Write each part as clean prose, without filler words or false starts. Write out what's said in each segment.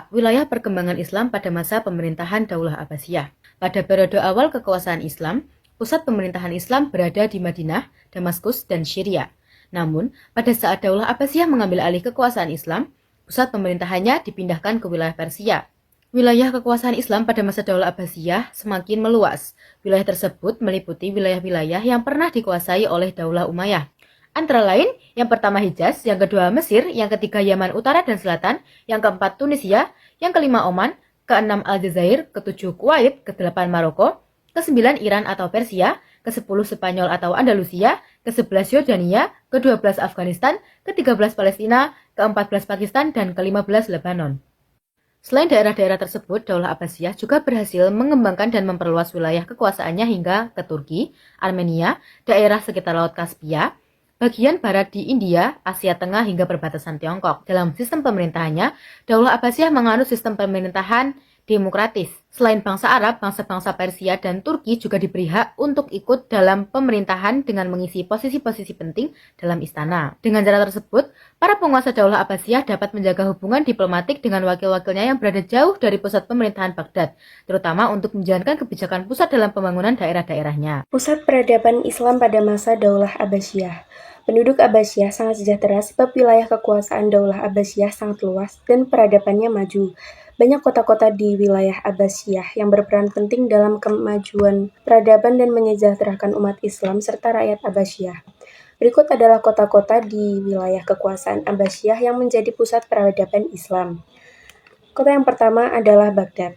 wilayah perkembangan Islam pada masa pemerintahan Daulah Abbasiyah. Pada periode awal kekuasaan Islam, pusat pemerintahan Islam berada di Madinah, Damaskus, dan Syria. Namun, pada saat Daulah Abbasiyah mengambil alih kekuasaan Islam, pusat pemerintahannya dipindahkan ke wilayah Persia. Wilayah kekuasaan Islam pada masa Daulah Abbasiyah semakin meluas. Wilayah tersebut meliputi wilayah-wilayah yang pernah dikuasai oleh Daulah Umayyah. Antara lain, yang pertama Hijaz, yang kedua Mesir, yang ketiga Yaman Utara dan Selatan, yang keempat Tunisia, yang kelima Oman, keenam Aljazair, ketujuh Kuwait, kedelapan Maroko, kesembilan Iran atau Persia, kesepuluh Spanyol atau Andalusia, kesebelas Yordania, kedua belas Afghanistan, ke-13 Palestina, ke-14 Pakistan, dan ke-15 Lebanon. Selain daerah-daerah tersebut, Daulah Abbasiyah juga berhasil mengembangkan dan memperluas wilayah kekuasaannya hingga ke Turki, Armenia, daerah sekitar Laut Kaspia, bagian barat di India, Asia Tengah hingga perbatasan Tiongkok. Dalam sistem pemerintahannya, Daulah Abbasiyah menganut sistem pemerintahan demokratis. Selain bangsa Arab, bangsa-bangsa Persia dan Turki juga diberi hak untuk ikut dalam pemerintahan dengan mengisi posisi-posisi penting dalam istana. Dengan cara tersebut, para penguasa Daulah Abbasiyah dapat menjaga hubungan diplomatik dengan wakil-wakilnya yang berada jauh dari pusat pemerintahan Baghdad, terutama untuk menjalankan kebijakan pusat dalam pembangunan daerah-daerahnya. Pusat peradaban Islam pada masa Daulah Abbasiyah. Penduduk Abbasiyah sangat sejahtera sebab wilayah kekuasaan Daulah Abbasiyah sangat luas dan peradabannya maju. Banyak kota-kota di wilayah Abbasiyah yang berperan penting dalam kemajuan peradaban dan menyejahterakan umat Islam serta rakyat Abbasiyah. Berikut adalah kota-kota di wilayah kekuasaan Abbasiyah yang menjadi pusat peradaban Islam. Kota yang pertama adalah Baghdad.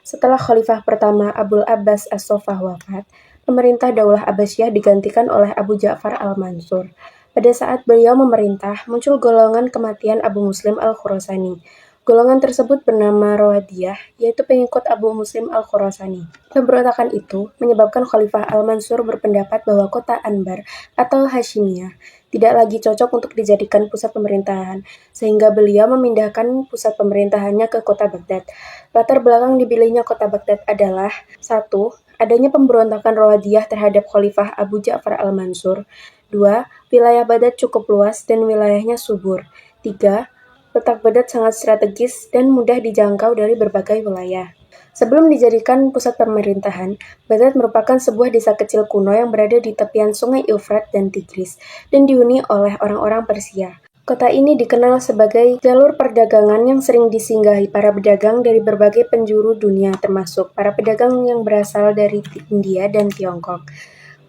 Setelah Khalifah pertama Abul Abbas As-Soffah wafat, pemerintah Daulah Abbasiyah digantikan oleh Abu Ja'far al-Mansur. Pada saat beliau memerintah, muncul golongan kematian Abu Muslim al-Khurasani. Golongan tersebut bernama Rawadiyah, yaitu pengikut Abu Muslim al-Khurasani. Pemberontakan itu menyebabkan Khalifah al-Mansur berpendapat bahwa kota Anbar atau Hashimiyah tidak lagi cocok untuk dijadikan pusat pemerintahan, sehingga beliau memindahkan pusat pemerintahannya ke kota Baghdad. Latar belakang dipilihnya kota Baghdad adalah 1. Adanya pemberontakan Rawadiyah terhadap Khalifah Abu Ja'far al-Mansur. 2. Wilayah Baghdad cukup luas dan wilayahnya subur. 3. Letak Baghdad sangat strategis dan mudah dijangkau dari berbagai wilayah. Sebelum dijadikan pusat pemerintahan, Baghdad merupakan sebuah desa kecil kuno yang berada di tepian sungai Eufrat dan Tigris dan dihuni oleh orang-orang Persia. Kota ini dikenal sebagai jalur perdagangan yang sering disinggahi para pedagang dari berbagai penjuru dunia, termasuk para pedagang yang berasal dari India dan Tiongkok.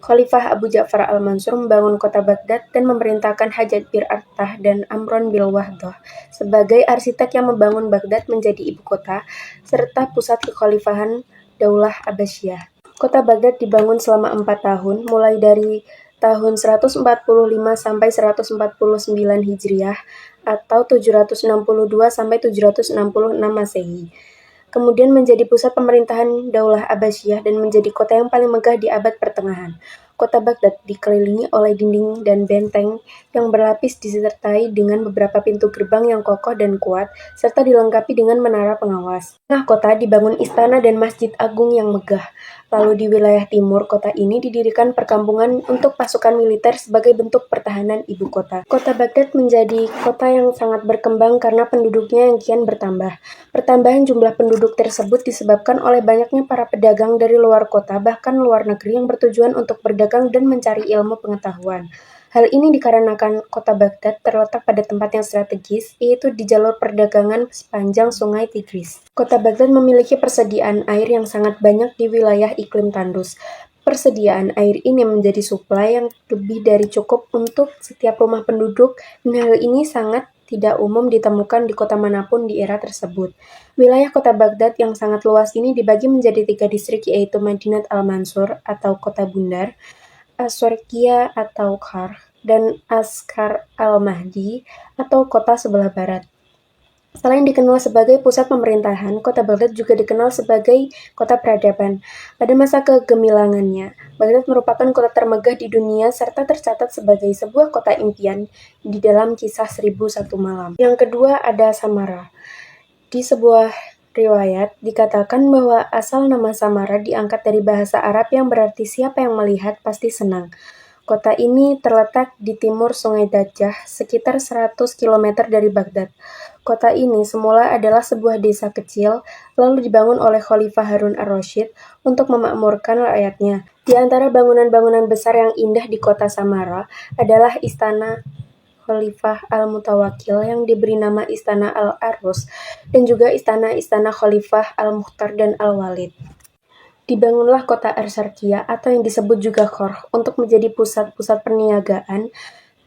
Khalifah Abu Ja'far al-Mansur membangun kota Baghdad dan memerintahkan Hajjaj bin Artah dan Amron bin Wahdah sebagai arsitek yang membangun Baghdad menjadi ibu kota serta pusat kekhalifahan Daulah Abbasiyah. Kota Baghdad dibangun selama 4 tahun, mulai dari tahun 145 sampai 149 Hijriah atau 762 sampai 766 Masehi. Kemudian menjadi pusat pemerintahan Daulah Abbasiyah dan menjadi kota yang paling megah di abad pertengahan. Kota Baghdad dikelilingi oleh dinding dan benteng yang berlapis disertai dengan beberapa pintu gerbang yang kokoh dan kuat, serta dilengkapi dengan menara pengawas. Di tengah kota dibangun istana dan masjid agung yang megah. Lalu di wilayah timur kota ini didirikan perkampungan untuk pasukan militer sebagai bentuk pertahanan ibu kota. Kota Baghdad menjadi kota yang sangat berkembang karena penduduknya yang kian bertambah. Pertambahan jumlah penduduk tersebut disebabkan oleh banyaknya para pedagang dari luar kota bahkan luar negeri yang bertujuan untuk berdagang dan mencari ilmu pengetahuan. Hal ini dikarenakan kota Baghdad terletak pada tempat yang strategis, yaitu di jalur perdagangan sepanjang sungai Tigris. Kota Baghdad memiliki persediaan air yang sangat banyak di wilayah iklim tandus. Persediaan air ini menjadi suplai yang lebih dari cukup untuk setiap rumah penduduk, dan hal ini sangat tidak umum ditemukan di kota manapun di era tersebut. Wilayah kota Baghdad yang sangat luas ini dibagi menjadi 3 distrik, yaitu Madinat al-Mansur atau kota bundar, Aswarqiyah atau Kar, dan Askar al-Mahdi atau kota sebelah barat. Selain dikenal sebagai pusat pemerintahan, kota Baghdad juga dikenal sebagai kota peradaban. Pada masa kegemilangannya, Baghdad merupakan kota termegah di dunia serta tercatat sebagai sebuah kota impian di dalam kisah 1001 malam. Yang kedua ada Samara. Di sebuah riwayat dikatakan bahwa asal nama Samara diangkat dari bahasa Arab yang berarti siapa yang melihat pasti senang. Kota ini terletak di timur Sungai Dajjah, sekitar 100 km dari Baghdad. Kota ini semula adalah sebuah desa kecil, lalu dibangun oleh Khalifah Harun ar-Rasyid untuk memakmurkan rakyatnya. Di antara bangunan-bangunan besar yang indah di kota Samara adalah Istana Khalifah Al-Mutawakkil yang diberi nama Istana Al-Arus, dan juga istana-istana Khalifah Al-Mukhtar dan Al-Walid. Dibangunlah kota Arsarkia atau yang disebut juga Korh untuk menjadi pusat-pusat perniagaan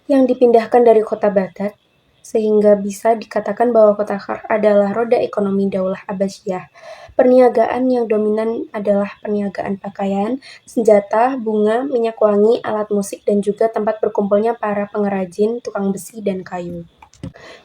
yang dipindahkan dari kota Baghdad, sehingga bisa dikatakan bahwa kota Korh adalah roda ekonomi Daulah Abbasiyah. Perniagaan yang dominan adalah perniagaan pakaian, senjata, bunga, minyak wangi, alat musik, dan juga tempat berkumpulnya para pengrajin, tukang besi, dan kayu.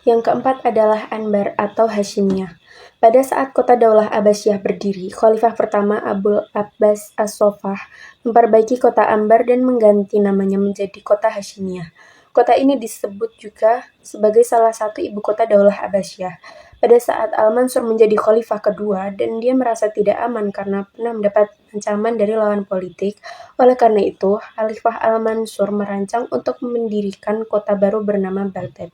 Yang keempat adalah Anbar atau Hashimiyah. Pada saat kota Daulah Abbasiyah berdiri, Khalifah pertama Abul Abbas As-Soffah memperbaiki kota Anbar dan mengganti namanya menjadi kota Hashimiyah. Kota ini disebut juga sebagai salah satu ibu kota Daulah Abbasiyah. Pada saat Al-Mansur menjadi khalifah kedua dan dia merasa tidak aman karena pernah mendapat ancaman dari lawan politik, oleh karena itu, Khalifah Al-Mansur merancang untuk mendirikan kota baru bernama Baghdad.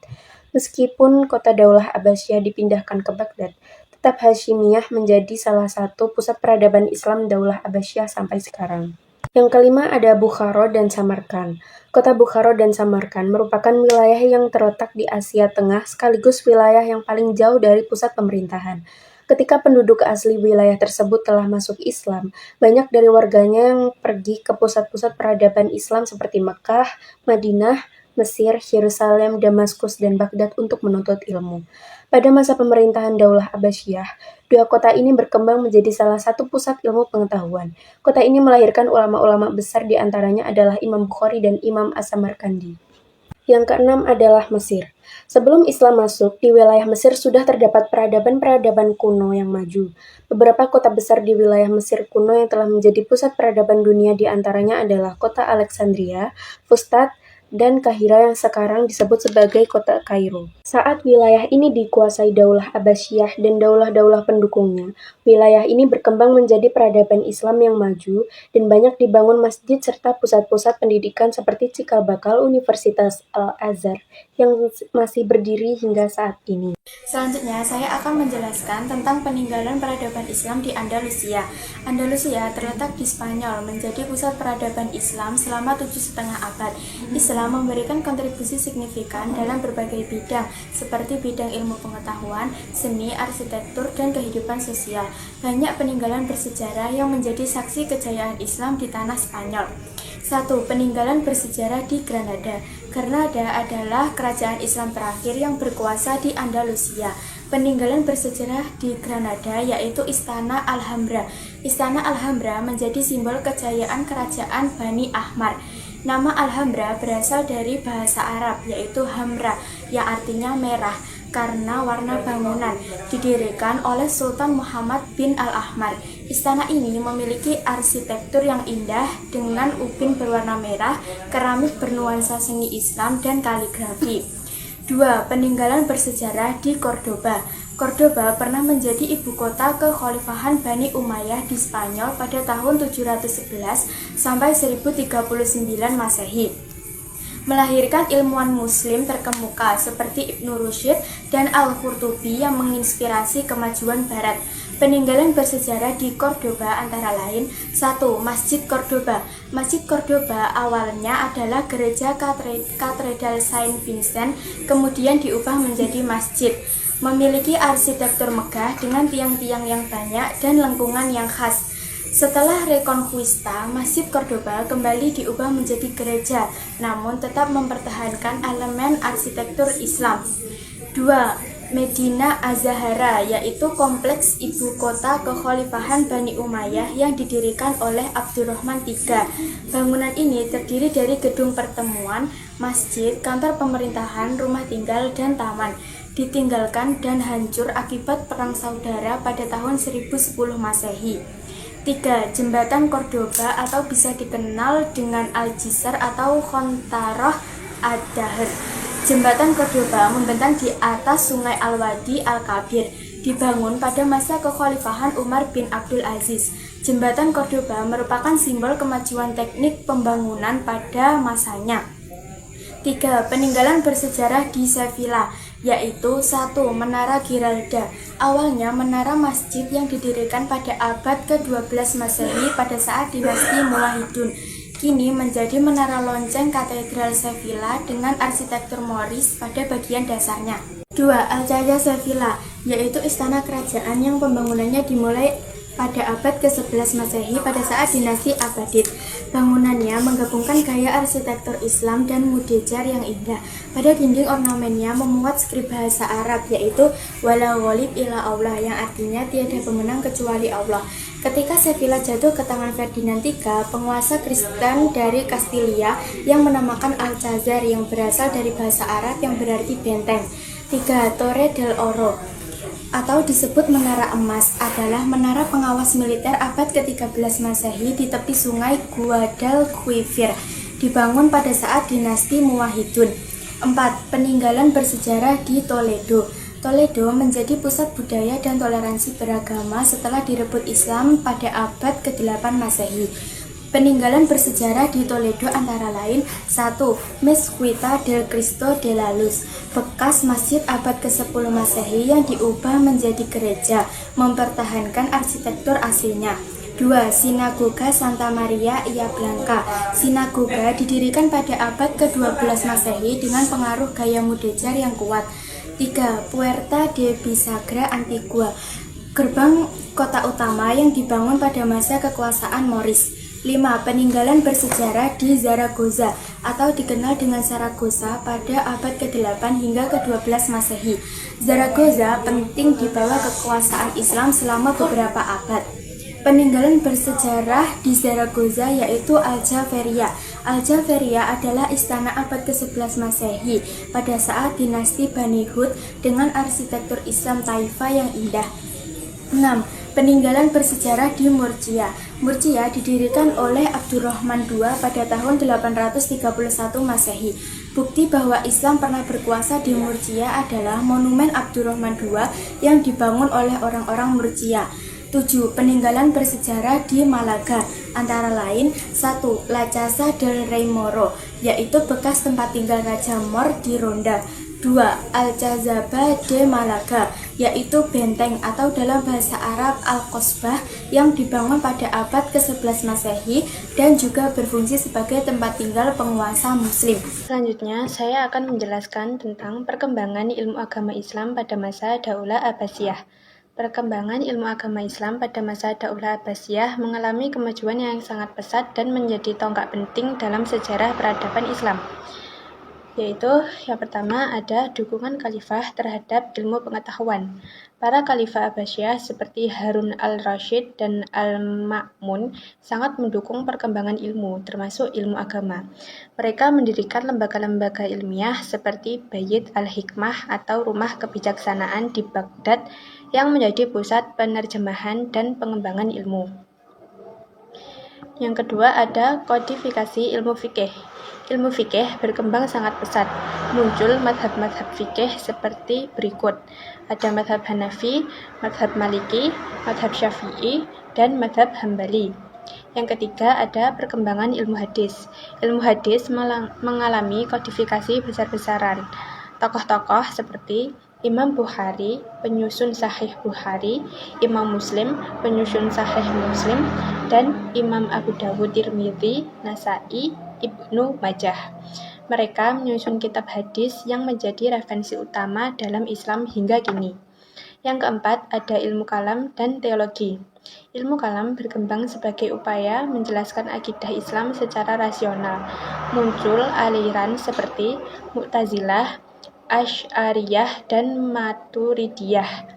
Meskipun kota Daulah Abbasiyah dipindahkan ke Baghdad, tetap Hashimiyah menjadi salah satu pusat peradaban Islam Daulah Abbasiyah sampai sekarang. Yang kelima ada Bukhara dan Samarkand. Kota Bukhara dan Samarkand merupakan wilayah yang terletak di Asia Tengah sekaligus wilayah yang paling jauh dari pusat pemerintahan. Ketika penduduk asli wilayah tersebut telah masuk Islam, banyak dari warganya yang pergi ke pusat-pusat peradaban Islam seperti Mekah, Madinah, Mesir, Yerusalem, Damaskus, dan Baghdad untuk menuntut ilmu. Pada masa pemerintahan Daulah Abbasiyah, dua kota ini berkembang menjadi salah satu pusat ilmu pengetahuan. Kota ini melahirkan ulama-ulama besar, di antaranya adalah Imam Bukhari dan Imam As-Samarkandi. Yang keenam adalah Mesir. Sebelum Islam masuk, di wilayah Mesir sudah terdapat peradaban-peradaban kuno yang maju. Beberapa kota besar di wilayah Mesir kuno yang telah menjadi pusat peradaban dunia di antaranya adalah kota Alexandria, Fustat, dan Kahira yang sekarang disebut sebagai kota Kairo. Saat wilayah ini dikuasai Daulah Abbasiyah dan daulah-daulah pendukungnya, wilayah ini berkembang menjadi peradaban Islam yang maju dan banyak dibangun masjid serta pusat-pusat pendidikan seperti cikal bakal Universitas Al-Azhar yang masih berdiri hingga saat ini. Selanjutnya, saya akan menjelaskan tentang peninggalan peradaban Islam di Andalusia. Andalusia terletak di Spanyol, menjadi pusat peradaban Islam selama 7,5 abad. Islam memberikan kontribusi signifikan dalam berbagai bidang, seperti bidang ilmu pengetahuan, seni, arsitektur, dan kehidupan sosial. Banyak peninggalan bersejarah yang menjadi saksi kejayaan Islam di tanah Spanyol. 1. Peninggalan bersejarah di Granada. Granada adalah kerajaan Islam terakhir yang berkuasa di Andalusia. Peninggalan bersejarah di Granada yaitu Istana Alhambra. Istana Alhambra menjadi simbol kejayaan kerajaan Bani Ahmar. Nama Alhambra berasal dari bahasa Arab yaitu hamra yang artinya merah karena warna bangunan, didirikan oleh Sultan Muhammad bin Al-Ahmar. Istana ini memiliki arsitektur yang indah dengan ubin berwarna merah, keramik bernuansa seni Islam, dan kaligrafi. 2. Peninggalan bersejarah di Cordoba. Cordoba pernah menjadi ibu kota kekhalifahan Bani Umayyah di Spanyol pada tahun 711 sampai 1039 Masehi. Melahirkan ilmuwan muslim terkemuka seperti Ibnu Rushd dan Al-Qurtubi yang menginspirasi kemajuan barat. Peninggalan bersejarah di Cordoba antara lain: 1. Masjid Cordoba. Masjid Cordoba awalnya adalah gereja Katedral Saint Vincent, kemudian diubah menjadi masjid. Memiliki arsitektur megah dengan tiang-tiang yang banyak dan lengkungan yang khas. Setelah Reconquista, Masjid Cordoba kembali diubah menjadi gereja, namun tetap mempertahankan elemen arsitektur Islam. 2. Medina Az-Zahra, yaitu kompleks ibu kota kekhalifahan Bani Umayyah yang didirikan oleh Abdurrahman III. Bangunan ini terdiri dari gedung pertemuan, masjid, kantor pemerintahan, rumah tinggal, dan taman. Ditinggalkan dan hancur akibat Perang Saudara pada tahun 1010 Masehi. 3. Jembatan Cordoba atau bisa dikenal dengan Al-Jisr atau Khontaroh Ad-Dahr. Jembatan Cordoba membentang di atas sungai Al-Wadi Al-Kabir. dibangun pada masa kekhalifahan Umar bin Abdul Aziz. Jembatan Cordoba merupakan simbol kemajuan teknik pembangunan pada masanya. 3. Peninggalan bersejarah di Sevilla, yaitu 1. Menara Giralda. Awalnya menara masjid yang didirikan pada abad ke-12 Masehi pada saat dinasti Muwahhidun, kini menjadi menara lonceng Katedral Sevilla dengan arsitektur Moris pada bagian dasarnya. 2. Alcazar Sevilla, yaitu istana kerajaan yang pembangunannya dimulai pada abad ke-11 Masehi pada saat dinasti Abbadid. Bangunannya menggabungkan gaya arsitektur Islam dan mudejar yang indah. Pada dinding ornamennya memuat skrip bahasa Arab, yaitu wala ghalib illa Allah, yang artinya tiada pemenang kecuali Allah. Ketika Sevilla jatuh ke tangan Ferdinand III, penguasa Kristen dari Kastilia yang menamakan Alcazar, yang berasal dari bahasa Arab yang berarti benteng. 3. Torre del Oro, atau disebut Menara Emas, adalah menara pengawas militer abad ke-13 Masehi di tepi sungai Guadalquivir, dibangun pada saat dinasti Muwahhidun. 4. Peninggalan bersejarah di Toledo. Toledo menjadi pusat budaya dan toleransi beragama setelah direbut Islam pada abad ke-8 Masehi. Peninggalan bersejarah di Toledo antara lain: 1. Mezquita del Cristo de la Luz, bekas masjid abad ke-10 Masehi yang diubah menjadi gereja, mempertahankan arsitektur aslinya. 2. Sinagoga Santa Maria ia Blanca. Sinagoga didirikan pada abad ke-12 Masehi dengan pengaruh gaya mudejar yang kuat. 3. Puerta de Bisagra Antigua, gerbang kota utama yang dibangun pada masa kekuasaan Moris. 5. Peninggalan bersejarah di Zaragoza, atau dikenal dengan Saragossa, pada abad ke-8 hingga ke-12 Masehi. Zaragoza penting di bawah kekuasaan Islam selama beberapa abad. Peninggalan bersejarah di Zaragoza yaitu Aljaferia. Aljaferia adalah istana abad ke-11 Masehi pada saat dinasti Bani Hud dengan arsitektur Islam Taifa yang indah. 6. Peninggalan bersejarah di Murcia. Murcia didirikan oleh Abdurrahman II pada tahun 831 Masehi. Bukti bahwa Islam pernah berkuasa di Murcia adalah monumen Abdurrahman II yang dibangun oleh orang-orang Murcia. 7. Peninggalan bersejarah di Malaga, antara lain: 1. La Casa del Rey Moro, yaitu bekas tempat tinggal Raja Mor di Ronda. 2. Alcazaba de Malaga, yaitu benteng atau dalam bahasa Arab Al-Qosbah yang dibangun pada abad ke-11 Masehi dan juga berfungsi sebagai tempat tinggal penguasa Muslim. Selanjutnya, saya akan menjelaskan tentang perkembangan ilmu agama Islam pada masa Daulah Abbasiyah. Perkembangan ilmu agama Islam pada masa Daulah Abbasiyah mengalami kemajuan yang sangat pesat dan menjadi tonggak penting dalam sejarah peradaban Islam. Yaitu yang pertama ada dukungan khalifah terhadap ilmu pengetahuan. Para khalifah Abbasiyah seperti Harun al-Rasyid dan Al-Ma'mun sangat mendukung perkembangan ilmu, termasuk ilmu agama. Mereka mendirikan lembaga-lembaga ilmiah seperti Bait al-Hikmah atau Rumah Kebijaksanaan di Baghdad yang menjadi pusat penerjemahan dan pengembangan ilmu. Yang kedua ada kodifikasi ilmu fikih. Ilmu fikih berkembang sangat pesat. Muncul madhab-madhab fikih seperti berikut. Ada madhab Hanafi, madhab Maliki, madhab Syafi'i, dan madhab Hambali. Yang ketiga ada perkembangan ilmu hadis. Ilmu hadis mengalami kodifikasi besar-besaran. Tokoh-tokoh seperti Imam Bukhari, penyusun Sahih Bukhari, Imam Muslim, penyusun Sahih Muslim, dan Imam Abu Dawud, Tirmidzi, Nasa'i, Ibnu Majah. Mereka menyusun kitab hadis yang menjadi referensi utama dalam Islam hingga kini. Yang keempat ada ilmu kalam dan teologi. Ilmu kalam berkembang sebagai upaya menjelaskan akidah Islam secara rasional. Muncul aliran seperti Mu'tazilah, Asy'ariyah, dan Maturidiyah.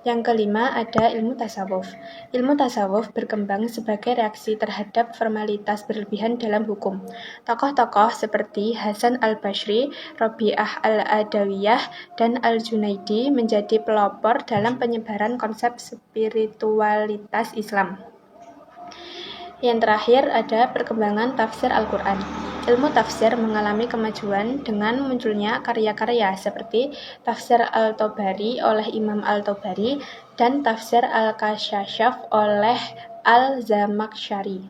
Yang kelima ada ilmu tasawuf. Ilmu tasawuf berkembang sebagai reaksi terhadap formalitas berlebihan dalam hukum. Tokoh-tokoh seperti Hasan al-Basri, Rabi'ah al-Adawiyah, dan al-Junaidi menjadi pelopor dalam penyebaran konsep spiritualitas Islam. Yang terakhir ada perkembangan tafsir Al-Quran. Ilmu tafsir mengalami kemajuan dengan munculnya karya-karya seperti Tafsir Al-Tabari oleh Imam Al-Tabari dan Tafsir Al-Kasyaf oleh Al-Zamakhsyari.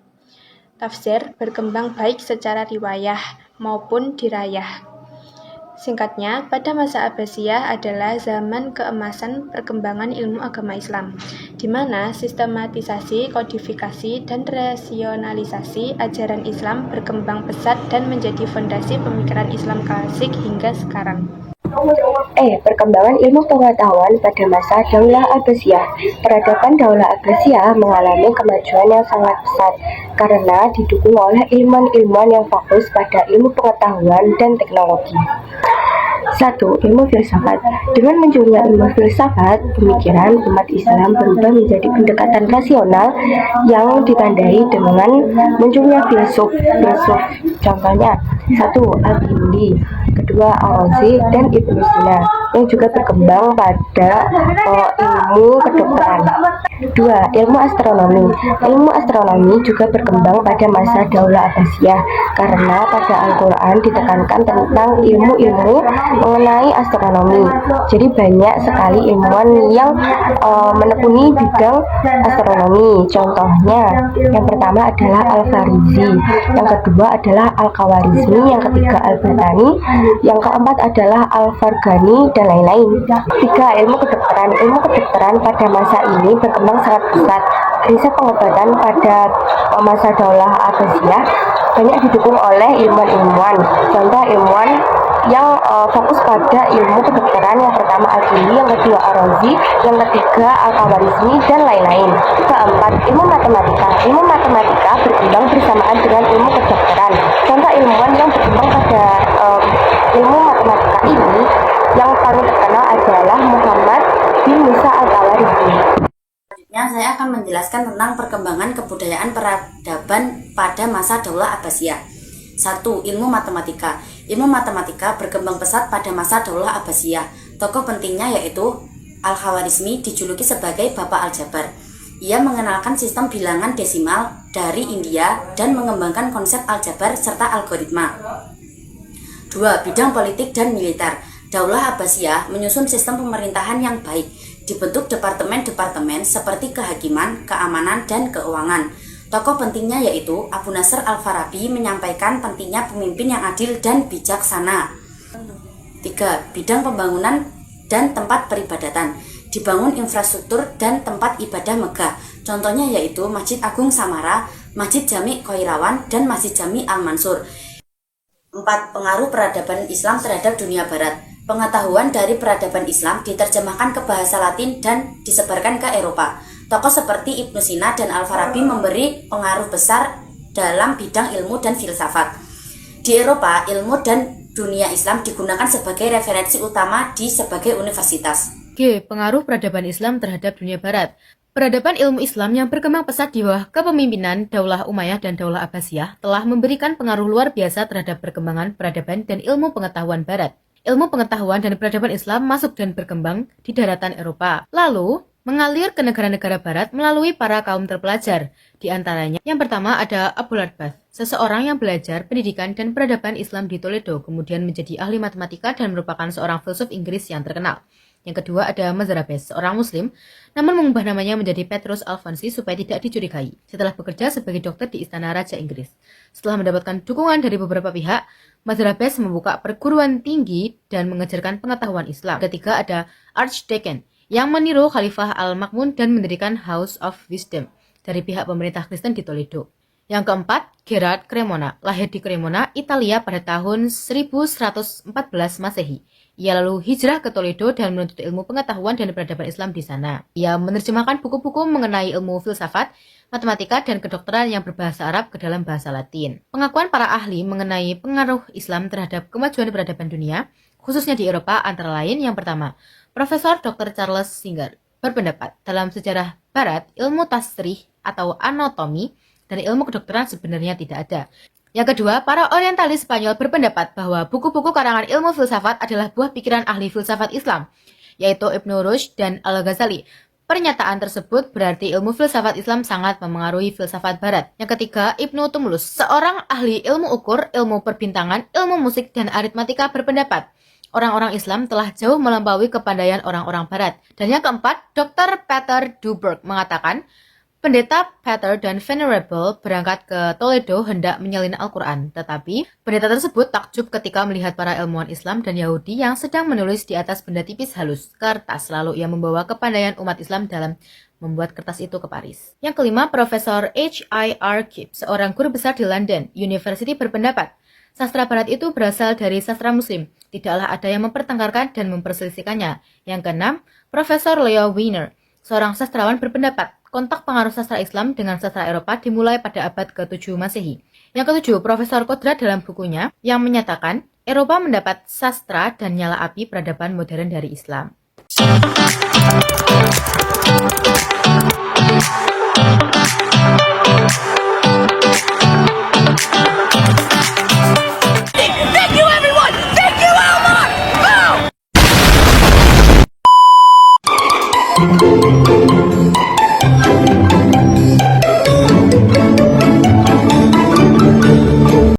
Tafsir berkembang baik secara riwayah maupun dirayah. Singkatnya, pada masa Abbasiyah adalah zaman keemasan perkembangan ilmu agama Islam, di mana sistematisasi, kodifikasi, dan rasionalisasi ajaran Islam berkembang pesat dan menjadi fondasi pemikiran Islam klasik hingga sekarang. Perkembangan ilmu pengetahuan pada masa Daulah Abbasiyah. Peradaban Daulah Abbasiyah mengalami kemajuan yang sangat pesat karena didukung oleh ilmuwan-ilmuwan yang fokus pada ilmu pengetahuan dan teknologi. 1. Ilmu filsafat. Dengan munculnya ilmu filsafat, pemikiran umat Islam berubah menjadi pendekatan rasional yang ditandai dengan munculnya filsuf. Contohnya, 1. Al-Kindi, kedua Al-Razi dan Ibnu Sina, yang juga berkembang pada ilmu kedokteran. 2. Ilmu astronomi. Ilmu astronomi juga berkembang pada masa Daulah Abbasiyah karena pada Al-Quran ditekankan tentang ilmu-ilmu mengenai astronomi. Jadi banyak sekali ilmuwan yang menekuni bidang astronomi. Contohnya, yang pertama adalah Al-Farizi, yang kedua adalah Al-Khawarizmi, yang ketiga Al-Batani, yang keempat adalah Al-Farghani, dan lain-lain. 3. Ilmu kedokteran. Ilmu kedokteran pada masa ini berkembang sangat pesat. Riset pengobatan pada masa Daulah Abbasiyah banyak didukung oleh ilmuwan-ilmuwan. Contoh ilmuwan yang fokus pada ilmu kedokteran, yang pertama Al-Kindi, yang kedua Al-Razi, yang ketiga Al-Khawarizmi, dan lain-lain. Keempat, ilmu matematika. Ilmu matematika berkembang bersamaan dengan ilmu kedokteran. Contoh ilmuwan yang berkembang pada ilmu matematika ini yang paling terkenal adalah Muhammad bin Musa Al-Khawarizmi. Selanjutnya saya akan menjelaskan tentang perkembangan kebudayaan peradaban pada masa Daulah Abbasiyah. 1. Ilmu matematika. Ilmu matematika berkembang pesat pada masa Daulah Abbasiyah. Tokoh pentingnya yaitu Al-Khawarizmi, dijuluki sebagai Bapak Aljabar. Ia mengenalkan sistem bilangan desimal dari India dan mengembangkan konsep aljabar serta algoritma. 2. Bidang politik dan militer. Daulah Abbasiyah menyusun sistem pemerintahan yang baik. Dibentuk departemen-departemen seperti kehakiman, keamanan, dan keuangan. Tokoh pentingnya yaitu Abu Nasr Al-Farabi menyampaikan pentingnya pemimpin yang adil dan bijaksana. 3. Bidang pembangunan dan tempat peribadatan. Dibangun infrastruktur dan tempat ibadah megah. Contohnya yaitu Masjid Agung Samara, Masjid Jami' Koirawan, dan Masjid Jami' Al-Mansur. 4. Pengaruh peradaban Islam terhadap dunia barat. Pengetahuan dari peradaban Islam diterjemahkan ke bahasa Latin dan disebarkan ke Eropa. Tokoh seperti Ibnu Sina dan Al-Farabi memberi pengaruh besar dalam bidang ilmu dan filsafat. Di Eropa, ilmu dan dunia Islam digunakan sebagai referensi utama di sebagai universitas. G. Pengaruh peradaban Islam terhadap dunia barat. Peradaban ilmu Islam yang berkembang pesat di bawah kepemimpinan Daulah Umayyah dan Daulah Abbasiyah telah memberikan pengaruh luar biasa terhadap perkembangan peradaban dan ilmu pengetahuan barat. Ilmu pengetahuan dan peradaban Islam masuk dan berkembang di daratan Eropa, lalu mengalir ke negara-negara barat melalui para kaum terpelajar. Di antaranya, yang pertama ada Abul Arbath, seseorang yang belajar pendidikan dan peradaban Islam di Toledo, kemudian menjadi ahli matematika dan merupakan seorang filsuf Inggris yang terkenal. Yang kedua ada Mazarabes, seorang muslim, namun mengubah namanya menjadi Petrus Alfonsi supaya tidak dicurigai, setelah bekerja sebagai dokter di Istana Raja Inggris. Setelah mendapatkan dukungan dari beberapa pihak, Mazarabes membuka perguruan tinggi dan mengajarkan pengetahuan Islam. Ketiga ada Archdeacon, yang meniru Khalifah Al-Ma'mun dan mendirikan House of Wisdom dari pihak pemerintah Kristen di Toledo. Yang keempat, Gerard Cremona, lahir di Cremona, Italia pada tahun 1114 Masehi. Ia lalu hijrah ke Toledo dan menuntut ilmu pengetahuan dan peradaban Islam di sana. Ia menerjemahkan buku-buku mengenai ilmu filsafat, matematika, dan kedokteran yang berbahasa Arab ke dalam bahasa Latin. Pengakuan para ahli mengenai pengaruh Islam terhadap kemajuan peradaban dunia, khususnya di Eropa, antara lain yang pertama, Profesor Dr. Charles Singer berpendapat dalam sejarah Barat, ilmu tasrih atau anatomi dan ilmu kedokteran sebenarnya tidak ada. Yang kedua, para orientalis Spanyol berpendapat bahwa buku-buku karangan ilmu filsafat adalah buah pikiran ahli filsafat Islam, yaitu Ibnu Rushd dan Al-Ghazali. Pernyataan tersebut berarti ilmu filsafat Islam sangat memengaruhi filsafat Barat. Yang ketiga, Ibnu Tumlus, seorang ahli ilmu ukur, ilmu perbintangan, ilmu musik, dan aritmatika berpendapat orang-orang Islam telah jauh melampaui kepandaian orang-orang Barat. Dan yang keempat, Dr. Peter Duberg mengatakan, Pendeta Peter dan Venerable berangkat ke Toledo hendak menyalin Al-Quran. Tetapi, pendeta tersebut takjub ketika melihat para ilmuwan Islam dan Yahudi yang sedang menulis di atas benda tipis halus, kertas. Lalu ia membawa kepandaian umat Islam dalam membuat kertas itu ke Paris. Yang kelima, Profesor H.I.R. Gibbs, seorang guru besar di London University berpendapat, sastra Barat itu berasal dari sastra Muslim. Tidaklah ada yang mempertengkarkan dan memperselisihkannya. Yang keenam, Profesor Leo Wiener, seorang sastrawan berpendapat, kontak pengaruh sastra Islam dengan sastra Eropa dimulai pada abad ke-7 Masehi. Yang ketujuh, Profesor Kodrat dalam bukunya yang menyatakan, Eropa mendapat sastra dan nyala api peradaban modern dari Islam. Thank you, Elmar! Boom!